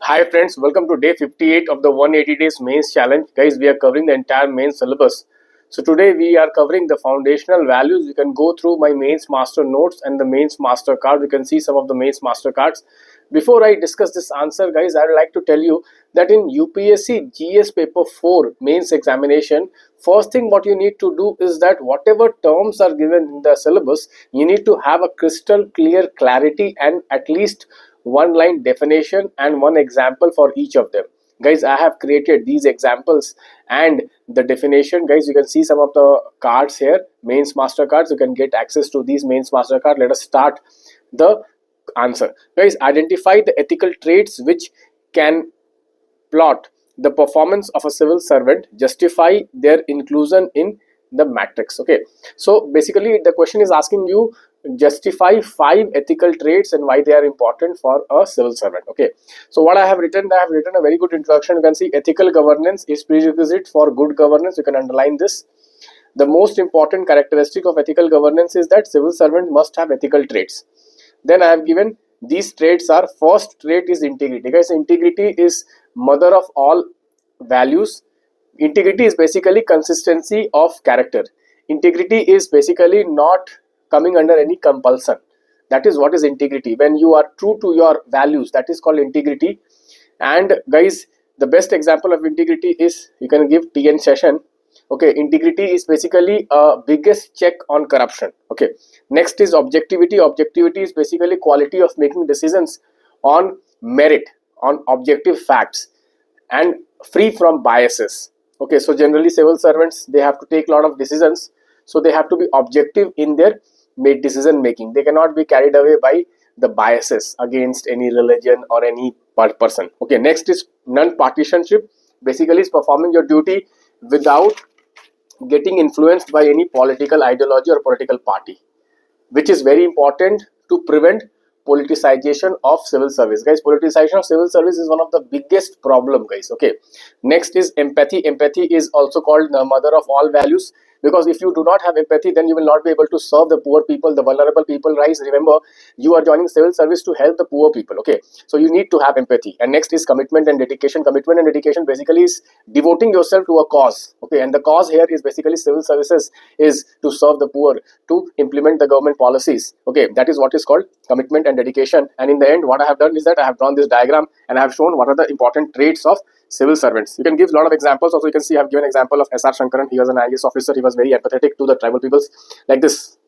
Hi friends, welcome to day 58 of the 180 days mains challenge. Guys, we are covering the entire mains syllabus. So today we are covering the foundational values. You can go through my mains master notes and the mains master card. You can see some of the mains master cards. Before I discuss this answer, guys, I would like to tell you that in UPSC GS paper 4 mains examination, first thing what you need to do is that whatever terms are given in the syllabus, you need to have a crystal clear clarity and at least one line definition and one example for each of them. Guys, I have created these examples and the definition. Guys, you can see some of the cards here, mains master cards. You can get access to these mains master card. Let us start the answer. Guys, identify the ethical traits which can plot the performance of a civil servant, justify their inclusion in the matrix. Okay, so basically the question is asking you justify 5 ethical traits and why they are important for a civil servant. Okay, so what I have written a very good introduction. You can see ethical governance is prerequisite for good governance. You can underline this. The most important characteristic of ethical governance is that civil servant must have ethical traits. Then I have given these traits are, first trait is integrity. Guys, integrity is mother of all values. Integrity is basically consistency of character. Integrity is basically not coming under any compulsion. That is what is integrity. When you are true to your values, that is called integrity. And guys, the best example of integrity is, you can give TN session. Okay, integrity is basically a biggest check on corruption. Okay, next is objectivity. Objectivity is basically quality of making decisions on merit, on objective facts and free from biases. Okay, so generally civil servants, they have to take a lot of decisions, so they have to be objective in their decision making. They cannot be carried away by the biases against any religion or any person. Okay, next is non-partisanship. Basically is performing your duty without getting influenced by any political ideology or political party, which is very important to prevent politicization of civil service. Guys, politicization of civil service is one of the biggest problem, guys. Okay, next is empathy. Empathy is also called the mother of all values, because if you do not have empathy, then you will not be able to serve the poor people, the vulnerable people. Guys, remember, you are joining civil service to help the poor people. Okay, so you need to have empathy. And next is commitment and dedication. Commitment and dedication basically is devoting yourself to a cause. Okay, and the cause here is basically civil services is to serve the poor, to implement the government policies. Okay, that is what is called commitment and dedication. And in the end, what I have done is that I have drawn this diagram and I have shown what are the important traits of civil servants. You can give a lot of examples. Also, you can see I have given example of SR Shankaran. He was an IAS officer. He was very empathetic to the tribal peoples, like this.